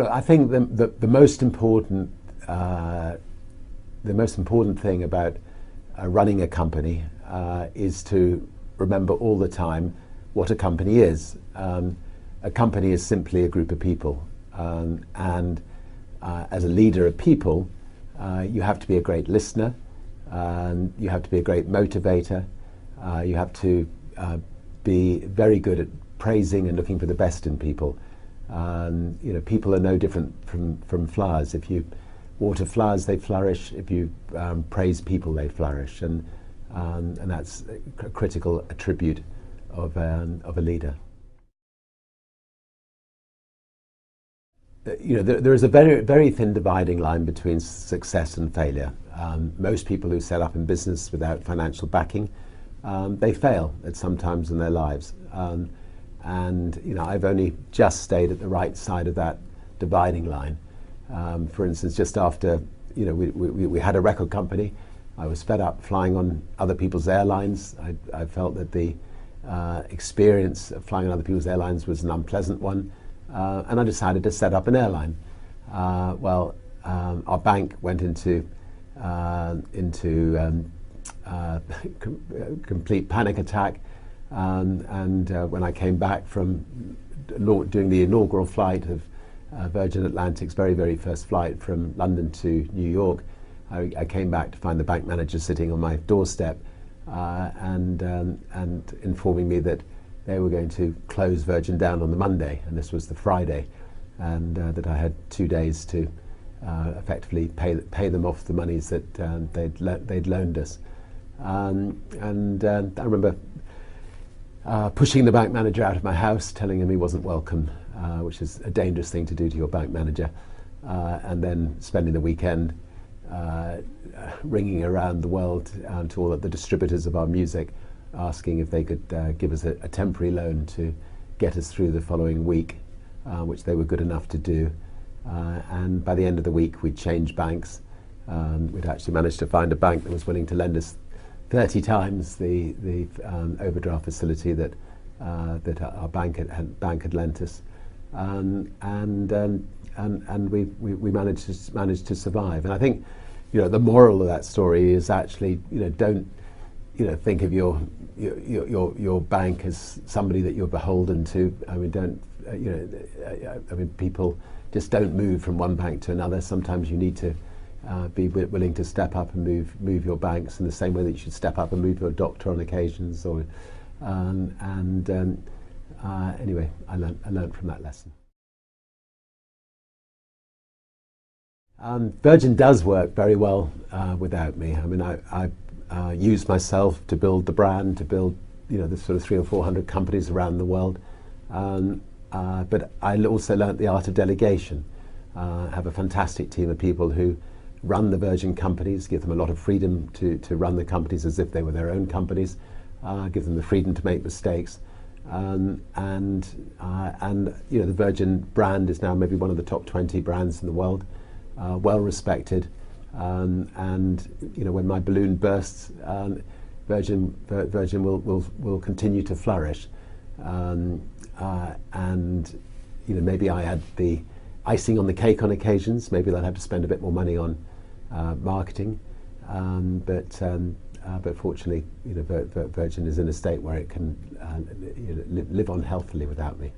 Look, I think the most important thing about running a company is to remember all the time what a company is. A company is simply a group of people, and as a leader of people, you have to be a great listener, you have to be a great motivator, you have to be very good at praising and looking for the best in people. People are no different from flowers. If you water flowers, they flourish. If you praise people, they flourish, and that's a critical attribute of a leader. There is a very thin dividing line between success and failure. Most people who set up in business without financial backing, they fail at some times in their lives. And I've only just stayed at the right side of that dividing line. For instance, just after we had a record company, I was fed up flying on other people's airlines. I felt that the experience of flying on other people's airlines was an unpleasant one, and I decided to set up an airline. Our bank went into complete panic attack. And when I came back from doing the inaugural flight of Virgin Atlantic's very first flight from London to New York, I came back to find the bank manager sitting on my doorstep and informing me that they were going to close Virgin down on the Monday, and this was the Friday, and that I had 2 days to effectively pay them off the monies that they'd loaned us. And I remember pushing the bank manager out of my house, telling him he wasn't welcome, which is a dangerous thing to do to your bank manager, and then spending the weekend ringing around the world to all of the distributors of our music, asking if they could give us a temporary loan to get us through the following week, which they were good enough to do. And by the end of the week, we'd changed banks. We'd actually managed to find a bank that was willing to lend us 30 times the overdraft facility that our bank had lent us, and we managed to survive. And I think the moral of that story is actually don't think of your bank as somebody that you're beholden to. I mean, people just don't move from one bank to another. Sometimes you need to be willing to step up and move your banks in the same way that you should step up and move your doctor on occasions. Anyway, I learned from that lesson. Virgin does work very well without me. I mean, I used myself to build the brand, to build the sort of 300 or 400 companies around the world. But I also learnt the art of delegation. I have a fantastic team of people who run the Virgin companies, give them a lot of freedom to run the companies as if they were their own companies, give them the freedom to make mistakes. And the Virgin brand is now maybe one of the top 20 brands in the world, well respected. And when my balloon bursts, Virgin will continue to flourish. Maybe I had the icing on the cake on occasions. Maybe they'll have to spend a bit more money on marketing, but fortunately, Virgin is in a state where it can live on healthily without me.